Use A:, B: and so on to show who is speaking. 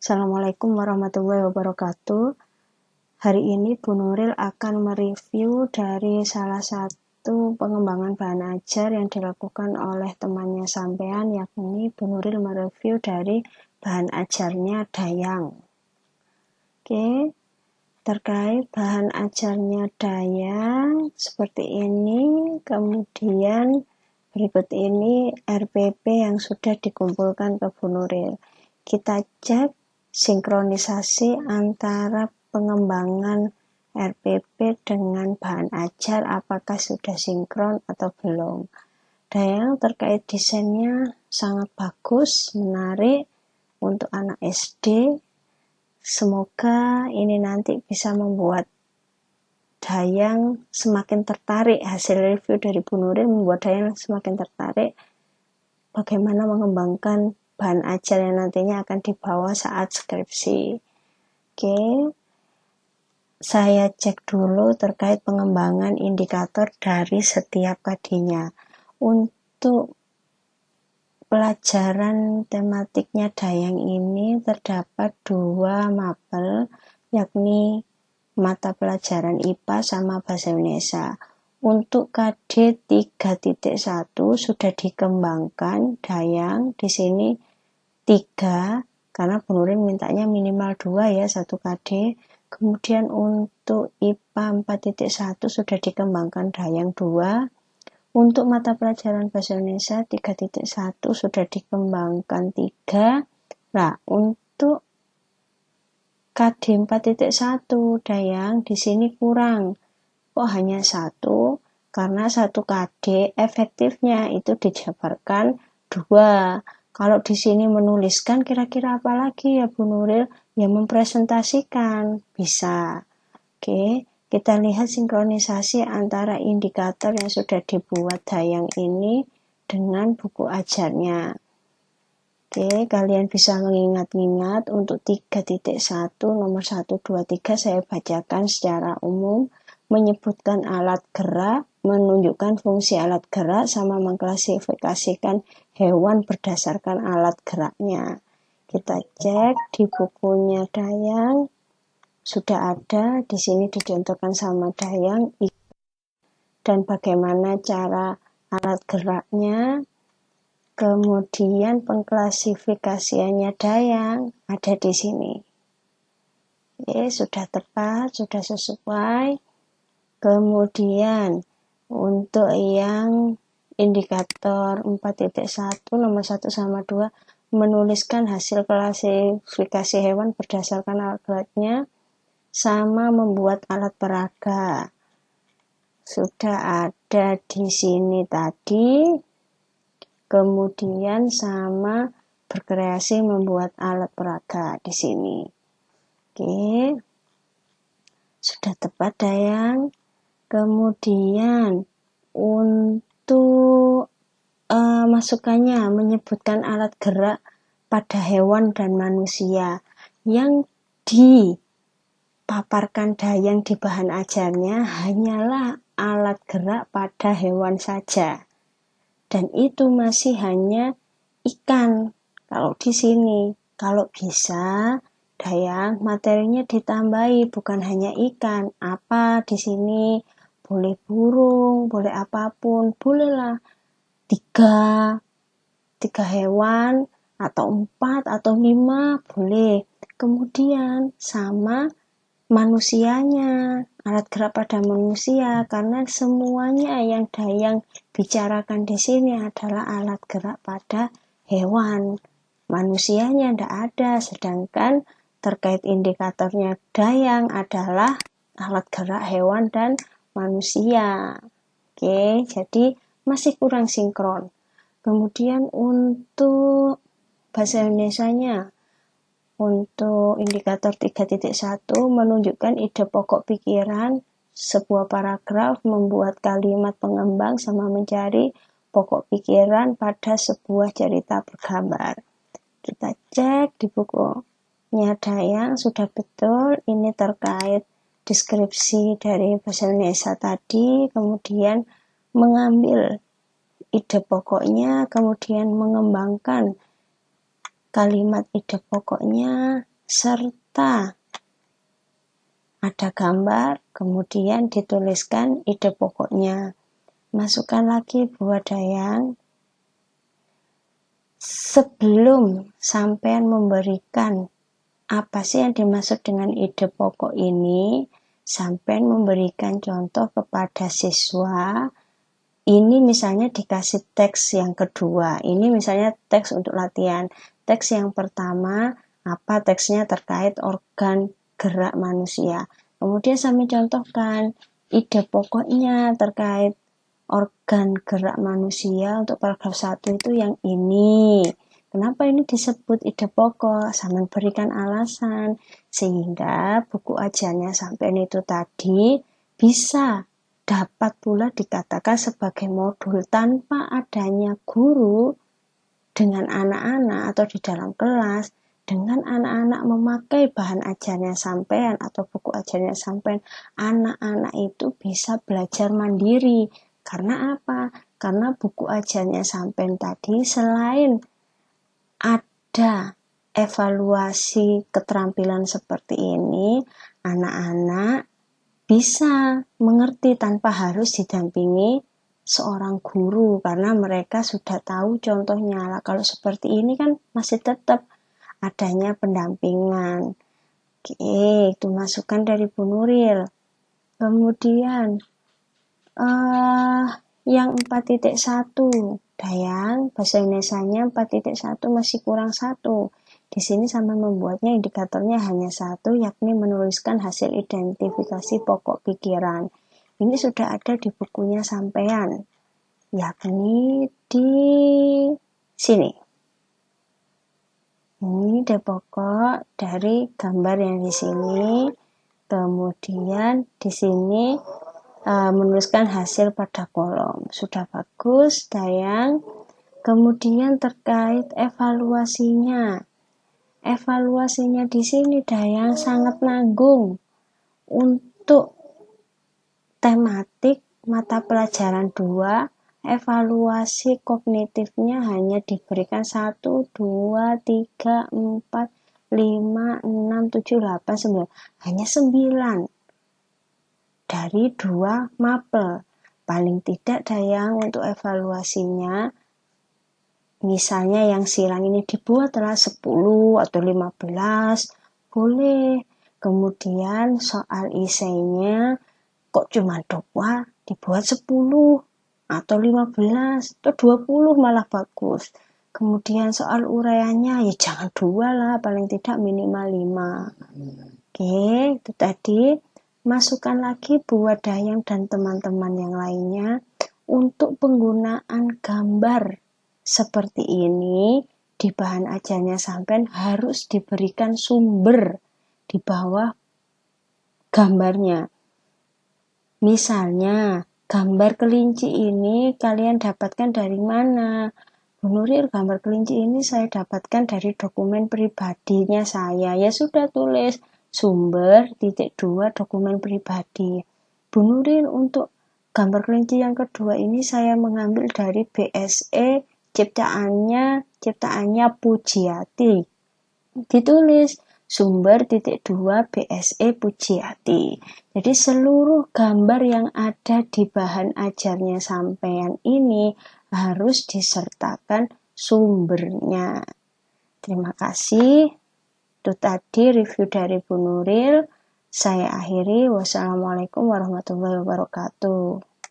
A: Assalamualaikum warahmatullahi wabarakatuh. Hari ini Bu Nuril akan mereview dari salah satu pengembangan bahan ajar yang dilakukan oleh temannya sampean, yakni Bu Nuril mereview dari bahan ajarnya Dayang. Oke, terkait bahan ajarnya Dayang seperti ini, kemudian berikut ini RPP yang sudah dikumpulkan ke Bu Nuril. Kita cek sinkronisasi antara pengembangan RPP dengan bahan ajar, apakah sudah sinkron atau belum. Dayang terkait desainnya sangat bagus, menarik untuk anak SD. Semoga ini nanti bisa membuat Dayang semakin tertarik. Hasil review dari Bu Nuril membuat Dayang semakin tertarik bagaimana mengembangkan bahan ajar yang nantinya akan dibawa saat skripsi. Oke, saya cek dulu terkait pengembangan indikator dari setiap KD-nya. Untuk pelajaran tematiknya Dayang ini terdapat 2 mapel, yakni mata pelajaran IPA sama Bahasa Indonesia. Untuk KD 3.1 sudah dikembangkan Dayang di sini 3, karena Bu Nuril mintanya minimal 2 ya, 1 KD. Kemudian untuk IPA 4.1 sudah dikembangkan Dayang 2. Untuk mata pelajaran Bahasa Indonesia 3.1 sudah dikembangkan 3. Nah, untuk KD 4.1 Dayang di sini kurang. Kok hanya 1? Karena 1 KD efektifnya itu dijabarkan 2. Kalau di sini menuliskan kira-kira apa lagi ya Bu Nuril? Ya mempresentasikan bisa. Oke, kita lihat sinkronisasi antara indikator yang sudah dibuat Dayang ini dengan buku ajarnya. Oke, kalian bisa mengingat-ingat untuk 3.1 nomor 1, 2, 3 saya bacakan secara umum, menyebutkan alat gerak, menunjukkan fungsi alat gerak, sama mengklasifikasikan hewan berdasarkan alat geraknya. Kita cek di bukunya Dayang, sudah ada, di sini dicontohkan sama Dayang, dan bagaimana cara alat geraknya. Kemudian pengklasifikasiannya Dayang ada di sini. Oke, sudah tepat, sudah sesuai. Kemudian untuk yang indikator 4.1 nomor 1 sama 2 menuliskan hasil klasifikasi hewan berdasarkan alat geraknya sama membuat alat peraga. Sudah ada di sini tadi. Kemudian sama berkreasi membuat alat peraga di sini. Oke, sudah tepat Dayang. Kemudian untuk masukannya menyebutkan alat gerak pada hewan dan manusia. Yang dipaparkan Dayang di bahan ajarnya hanyalah alat gerak pada hewan saja. Dan itu masih hanya ikan. Kalau di sini, kalau bisa Dayang materinya ditambahi, bukan hanya ikan. Apa di sini? Boleh burung, boleh apapun, bolehlah 3 hewan atau 4 atau 5 boleh. Kemudian sama manusianya, alat gerak pada manusia, karena semuanya yang Dayang bicarakan di sini adalah alat gerak pada hewan. Manusianya tidak ada, sedangkan terkait indikatornya Dayang adalah alat gerak hewan dan manusia. Oke, jadi masih kurang sinkron. Kemudian untuk bahasa Indonesianya, untuk indikator 3.1 menunjukkan ide pokok pikiran, sebuah paragraf, membuat kalimat pengembang, sama mencari pokok pikiran pada sebuah cerita bergambar. Kita cek di bukunya Dayang, sudah betul, ini terkait deskripsi dari bahasa Indonesia tadi, kemudian mengambil ide pokoknya, kemudian mengembangkan kalimat ide pokoknya serta ada gambar, kemudian dituliskan ide pokoknya. Masukkan lagi buah dayang. Sebelum sampean memberikan apa sih yang dimaksud dengan ide pokok ini, sampean memberikan contoh kepada siswa. Ini misalnya dikasih teks yang kedua, ini misalnya teks untuk latihan. Teks yang pertama, apa teksnya terkait organ gerak manusia. Kemudian sampai contohkan ide pokoknya terkait organ gerak manusia untuk paragraf 1 itu yang ini. Kenapa ini disebut ide pokok? Sampai berikan alasan sehingga buku ajarnya sampean itu tadi bisa dapat pula dikatakan sebagai modul tanpa adanya guru dengan anak-anak atau di dalam kelas, dengan anak-anak memakai bahan ajarnya sampean atau buku ajarnya sampean, anak-anak itu bisa belajar mandiri. Karena apa? Karena buku ajarnya sampean tadi selain ada evaluasi keterampilan seperti ini, anak-anak bisa mengerti tanpa harus didampingi seorang guru karena mereka sudah tahu contohnya. Lah, kalau seperti ini kan masih tetap adanya pendampingan. Oke, itu masukan dari Bu Nuril. Kemudian yang 4.1 dayang bahasa Indonesianya 4.1 masih kurang 1. Di sini sama membuatnya indikatornya hanya 1, yakni menuliskan hasil identifikasi pokok pikiran. Ini sudah ada di bukunya sampean, yakni di sini. Ini ide pokok dari gambar yang di sini. Kemudian di sini menuliskan hasil pada kolom. Sudah bagus, dayang. Kemudian terkait evaluasinya. Evaluasinya di sini dayang sangat nanggung. Untuk tematik mata pelajaran 2, evaluasi kognitifnya hanya diberikan 1, 2, 3, 4, 5, 6, 7, 8, 9. Hanya 9 dari 2 mapel. Paling tidak dayang untuk evaluasinya, misalnya yang silang ini dibuatlah 10 atau 15, boleh. Kemudian soal isainya kok cuma 2, dibuat 10 atau 15 atau 20 malah bagus. Kemudian soal uraiannya ya jangan 2 lah, paling tidak minimal 5. Oke, itu tadi. Masukkan lagi buat dayang dan teman-teman yang lainnya untuk penggunaan gambar seperti ini di bahan ajarnya sampean harus diberikan sumber di bawah gambarnya. Misalnya, gambar kelinci ini kalian dapatkan dari mana? Bu Nuril, gambar kelinci ini saya dapatkan dari dokumen pribadinya saya. Ya sudah, tulis sumber (2) dokumen pribadi. Bu Nuril, untuk gambar kelinci yang kedua ini saya mengambil dari BSE ciptaannya Pujiati. Ditulis sumber (2) BSE Pujiati. Jadi seluruh gambar yang ada di bahan ajarnya sampean ini harus disertakan sumbernya. Terima kasih. Itu tadi review dari Bu Nuril. Saya akhiri. Wassalamualaikum warahmatullahi wabarakatuh.